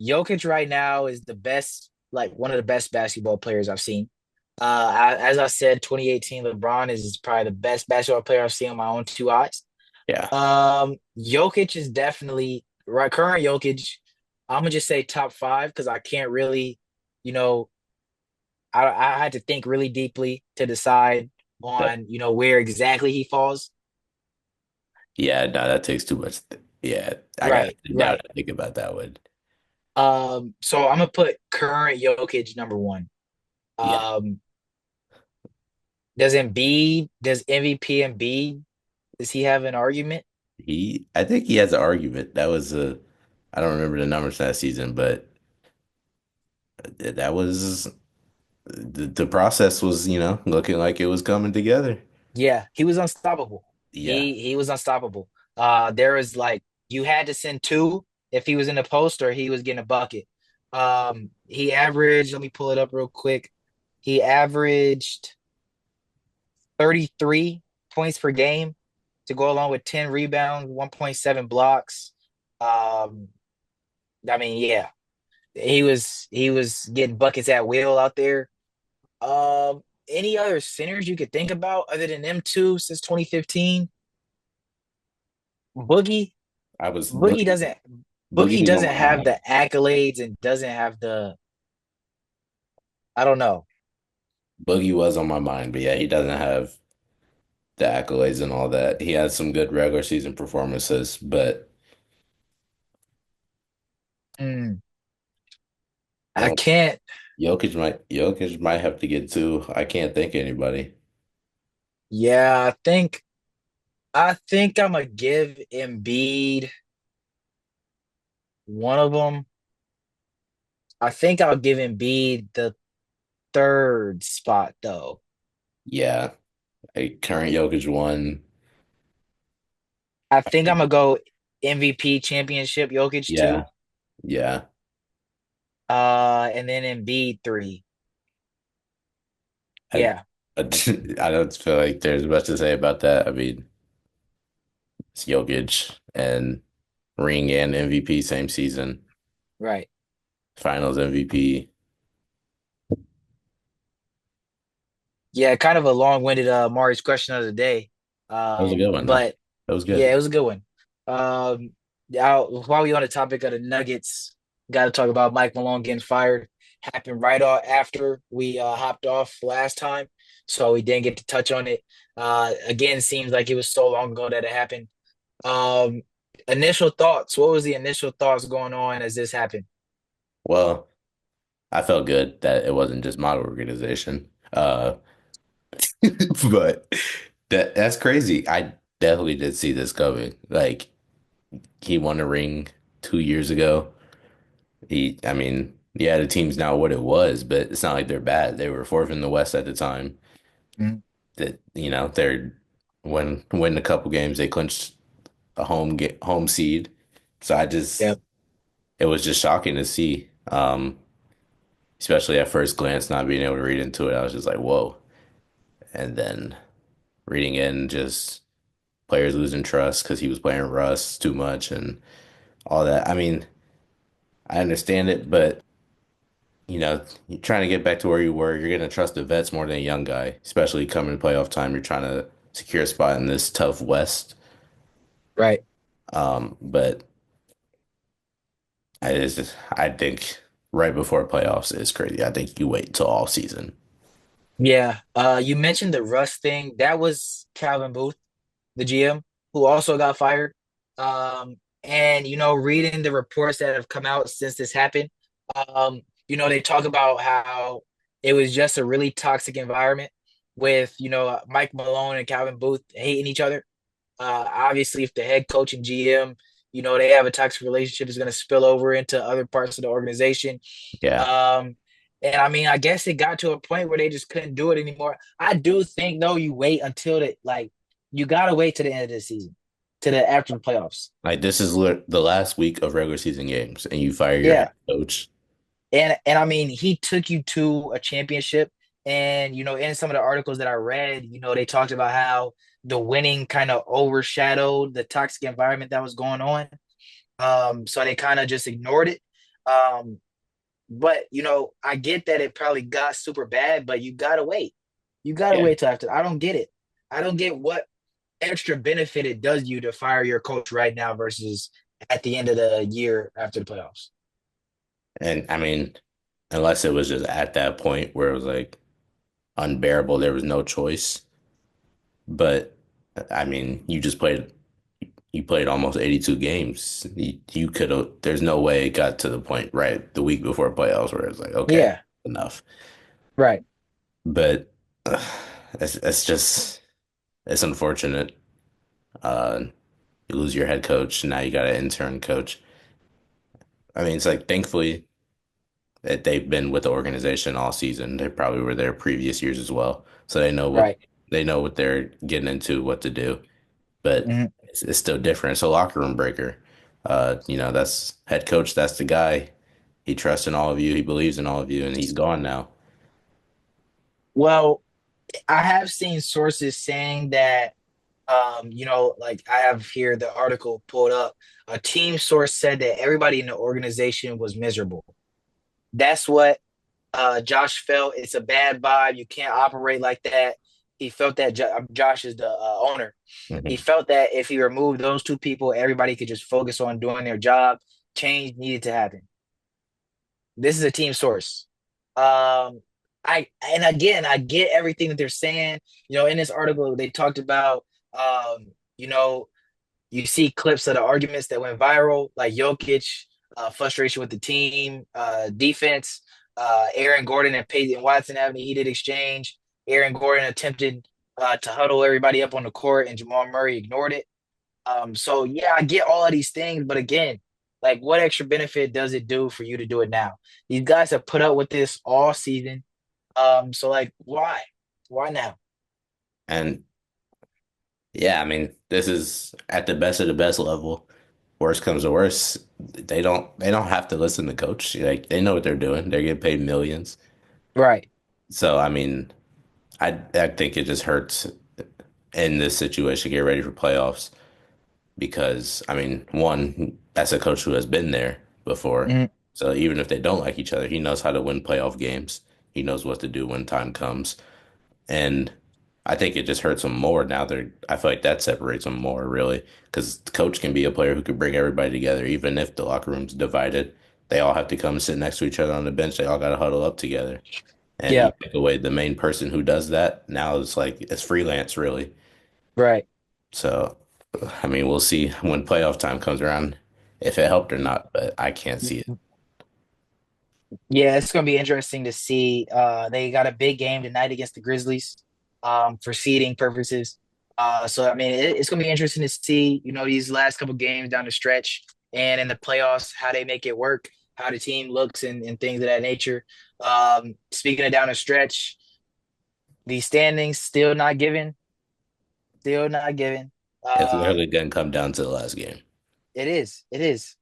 Jokic right now is the best, like one of the best basketball players I've seen. As I said, 2018 LeBron is probably the best basketball player I've seen on my own two eyes. Yeah. Jokic is definitely right. Current Jokic, I'm gonna just say top five because I can't really, you know, I had to think really deeply to decide That, on where exactly he falls. yeah, no, that takes too much. Yeah, I gotta Right, sit down right. and think about that one. So I'm gonna put current Jokic number one. Yeah. Um, does MVP Embiid, does he have an argument? I think he has an argument. I don't remember the numbers that season, but that was the process was, looking like it was coming together. Yeah, he was unstoppable. Yeah. He was unstoppable. There was like you had to send two. if he was in the post or he was getting a bucket. He averaged, let me pull it up real quick. He averaged 33 points per game to go along with 10 rebounds, 1.7 blocks. Um, I mean, yeah, he was getting buckets at will out there. Any other centers you could think about other than them two since 2015? Boogie, I was Boogie Boogie. doesn't Boogie Boogie was on doesn't my have mind. the accolades and doesn't have the I don't know. Boogie was on my mind, but yeah, he doesn't have the accolades and all that. He had some good regular season performances, but Mm, I uh, can't. Jokic might have to get two. I can't think of anybody. Yeah, I think I'm gonna give Embiid one of them. I think I'll give Embiid the third spot though. Yeah, a current Jokic one. I think I'm gonna go MVP championship Jokic two, Yeah, yeah. and then Embiid three. I Yeah, I don't feel like there's much to say about that. I mean, it's Jokic and ring and MVP same season, right. Finals MVP. Yeah, kind of a long-winded Mari's question of the day. That was a good one, though. But That was yeah, good. it was a good one. While we on the topic of the Nuggets, got to talk about Mike Malone getting fired. Happened right after we hopped off last time, so we didn't get to touch on it. Again, seems like it was so long ago that it happened. Um, Initial thoughts. What was the initial thoughts going on as this happened? Well, I felt good that it wasn't just my organization. But that's crazy. I definitely did see this coming. Like he won a ring 2 years ago. I mean, yeah, the team's not what it was, but it's not like they're bad. They were fourth in the West at the time. Mhm. That they're win a couple games, they clinched a home seed. So Yep. it was just shocking to see. Especially at first glance, not being able to read into it, I was just like, whoa. And then reading in, just players losing trust because he was playing Russ too much and all that. I mean, I understand it, but you're trying to get back to where you were. You're gonna trust the vets more than a young guy, especially coming playoff time. You're trying to secure a spot in this tough West. Right. But I think right before playoffs is crazy. I think you wait till all season. Yeah. You mentioned the Russ thing. That was Calvin Booth, the GM, who also got fired. And reading the reports that have come out since this happened, they talk about how it was just a really toxic environment with, Mike Malone and Calvin Booth hating each other. Obviously, if the head coach and GM, they have a toxic relationship, is going to spill over into other parts of the organization. Yeah. Um, and I mean, I guess it got to a point where they just couldn't do it anymore. I do think though, you wait until you gotta wait to the end of the season, to the after the playoffs. Like this is the last week of regular season games, and you fire your head Yeah, coach. and I mean, he took you to a championship, and in some of the articles that I read, they talked about how the winning kind of overshadowed the toxic environment that was going on. So they kind of just ignored it. Um, But I get that it probably got super bad, but you gotta wait. You gotta Yeah. wait till after. I don't get it. I don't get what extra benefit it does you to fire your coach right now versus at the end of the year after the playoffs. And I mean, unless it was just at that point where it was like unbearable, there was no choice. But I mean, you played almost 82 games. You could have, there's no way it got to the point right the week before playoffs where it's like, okay, Yeah, enough. right. But uh, it's just, it's unfortunate. You lose your head coach, now you got an intern coach. I mean, it's like, thankfully, that they've been with the organization all season. They probably were there previous years as well. So Right. they know what they're getting into, what to do. But Mhm. it's still different. It's a locker room breaker. That's head coach. That's the guy. He trusts in all of you. He believes in all of you, and he's gone now. Well, I have seen sources saying that, like I have here the article pulled up. A team source said that everybody in the organization was miserable. That's what Josh felt. It's a bad vibe. You can't operate like that. He felt that Josh is the owner. He Mhm. felt that if he removed those two people, everybody could just focus on doing their job. Change needed to happen. This is a team source. Um, and again, I get everything that they're saying. In this article, they talked about, um, you know, you see clips of the arguments that went viral, like Jokic, frustration with the team, defense, Aaron Gordon and Peyton Watson having a heated exchange. Aaron Gordon attempted to huddle everybody up on the court, and Jamal Murray ignored it. So yeah, I get all of these things, but again, like what extra benefit does it do for you to do it now? These guys have put up with this all season. So like why? Why now? And yeah, I mean, this is at the best of the best level. Worst comes to worst, they don't have to listen to coach. Like they know what they're doing. They're getting paid millions. Right. So I mean, I think it just hurts in this situation. Get ready for playoffs because I mean, one, that's a coach who has been there before. Mhm. So even if they don't like each other, he knows how to win playoff games. He knows what to do when time comes. And I think it just hurts them more now. I feel like that separates them more, really, because the coach can be a player who could bring everybody together, even if the locker room's divided. They all have to come sit next to each other on the bench. They all got to huddle up together. And you Yeah. take away the main person who does that. Now it's freelance, really. Right. So, I mean, we'll see when playoff time comes around if it helped or not, but I can't see it. Yeah, it's gonna be interesting to see. They got a big game tonight against the Grizzlies, for seeding purposes. So I mean, it's gonna be interesting to see, these last couple games down the stretch and in the playoffs, how they make it work, how the team looks and things of that nature. Speaking of down the stretch, the standings still not given. It's Uh, literally going to come down to the last game. It is. It is.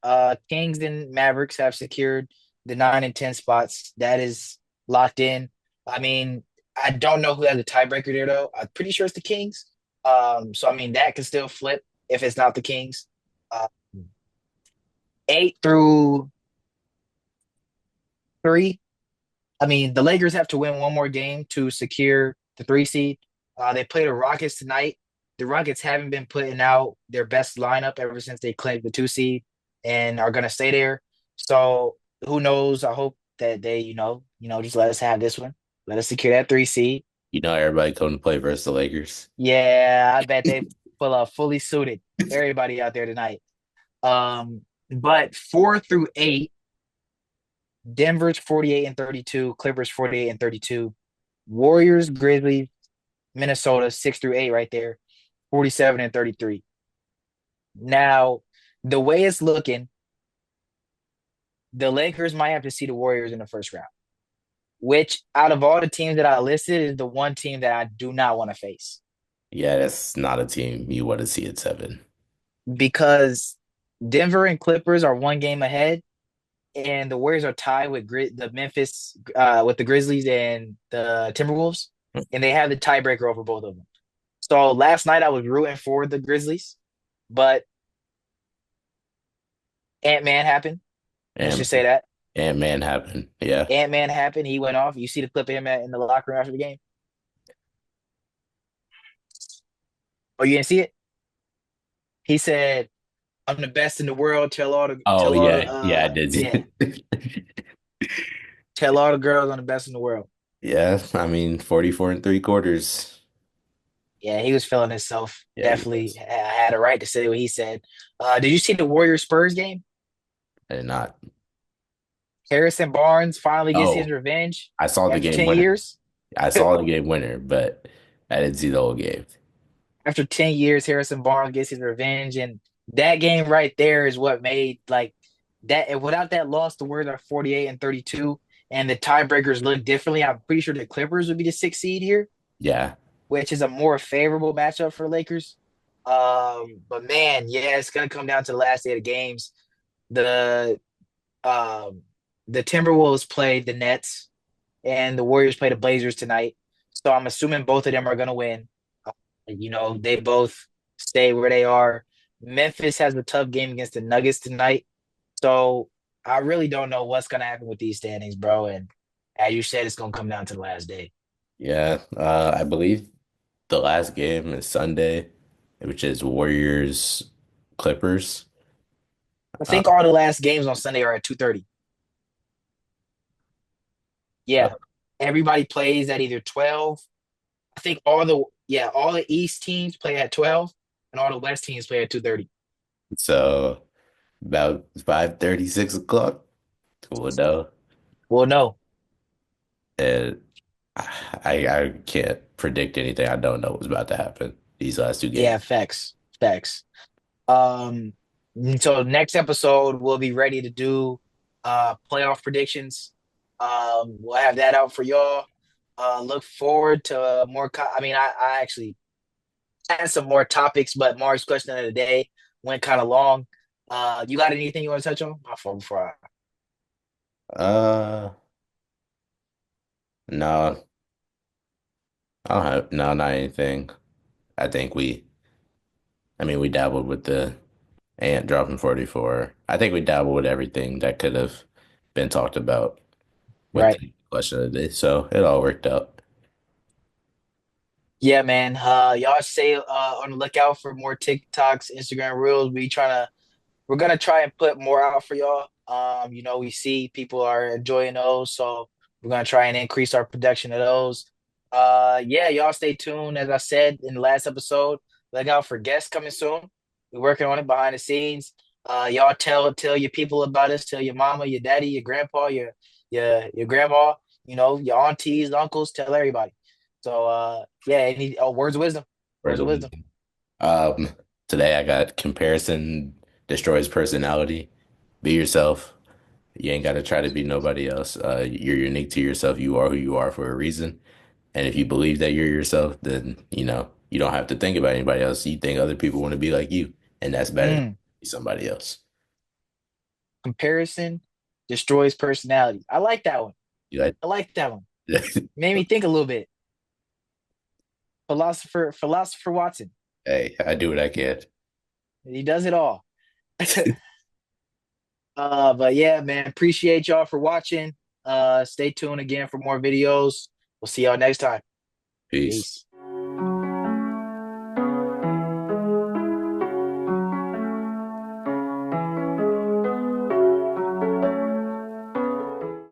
Kings and Mavericks have secured the 9 and 10 spots. That is locked in. I mean, I don't know who has the tiebreaker there though. I'm pretty sure it's the Kings. So I mean that can still flip if it's not the Kings. Uh, 8 through 3. I mean, the Lakers have to win one more game to secure the 3 seed. They play the Rockets tonight. The Rockets haven't been putting out their best lineup ever since they claimed the 2 seed and are gonna stay there. So who knows? I hope that they, just let us have this one. Let us secure that 3 seed. You know, everybody come to play versus the Lakers. Yeah, I bet they pull up fully suited. Everybody out there tonight. But 4 through 8, Denver's 48 and 32, Clippers 48 and 32, Warriors, Grizzlies, Minnesota 6 through 8 right there, 47 and 33. Now, the way it's looking, the Lakers might have to see the Warriors in the first round, which out of all the teams that I listed is the one team that I do not want to face Yeah, that's not a team you want to see at 7. because Denver and Clippers are one game ahead, and the Warriors are tied with the Memphis with the Grizzlies and the Timberwolves, and they have the tiebreaker over both of them. So last night I was rooting for the Grizzlies, but Ant Man happened. Let's And just say that and man happened. Yeah. Ant Man happened. He went off. You see the clip of him in the locker room after the game. Oh, you didn't see it? He said, "I'm the best in the world. Oh yeah, yeah, I did. yeah, tell all the girls I'm the best in the world." Yeah, I mean 44 and 3/4. Yeah, he was feeling himself. Yeah, he Definitely was. had a right to say what he said. Did you see the Warriors Spurs game? I did not. Harrison Barnes finally gets his Oh, revenge I saw the after game 10 winner. years. I saw the game winner, but I didn't see the whole game. After 10 years, Harrison Barnes gets his revenge. And that game right there is what made like that. And without that loss, the Warriors are 48 and 32. And the tiebreakers look differently. I'm pretty sure the Clippers would be the 6 seed here, Yeah. which is a more favorable matchup for Lakers. But man, yeah, it's gonna come down to the last day of the games. The um the Timberwolves play the Nets and the Warriors play the Blazers tonight. So I'm assuming both of them are gonna win. They both stay where they are. Memphis has a tough game against the Nuggets tonight. So I really don't know what's gonna happen with these standings, bro. And as you said, it's gonna come down to the last day. Yeah, I believe the last game is Sunday, which is Warriors Clippers. I Uh, think all the last games on Sunday are at 2:30. uh, Yeah. Everybody plays at either 12. I think all the East teams play at 12 and all the West teams play at 2:30. so about 5:30, 6 o'clock. We'll know. Well, no. And I can't predict anything. I don't know what's about to happen these last two games. Yeah, facts. Facts. Um, so next episode we'll be ready to do playoff predictions. We'll have that out for y'all. Look forward to I mean, I actually had some more topics, but Mark's question of the day went kind of long. You got anything you want to touch on? My phone before I Uh, no, I don't have no, not anything. I think I mean, we dabbled with the ant dropping 44. I think we dabbled with everything that could have been talked about with right. the question of the day. So it all worked out. Yeah, man. Y'all stay on the lookout for more TikToks, Instagram Reels. We're gonna try and put more out for y'all. We see people are enjoying those, so we're gonna try and increase our production of those. Yeah, y'all stay tuned. As I said in the last episode, look out for guests coming soon. We're working on it behind the scenes. Y'all tell your people about us. Tell your mama, your daddy, your grandpa, your grandma. Your aunties, uncles. Tell everybody. So yeah, any words of wisdom. Where's Words the of wisdom. wisdom? Um, Today I got comparison destroys personality. Be yourself. You ain't got to try to be nobody else. You're unique to yourself. You are who you are for a reason. And if you believe that you're yourself, then you don't have to think about anybody else. You think other people want to be like you, and that's better than Mm, be somebody else. comparison destroys personality. I like that one. You like, I like that one. Made me think a little bit. Philosopher Watson. hey, I do what I can. He does it all. But yeah, man, appreciate y'all for watching. Stay tuned again for more videos. We'll see y'all next time. Peace. Peace.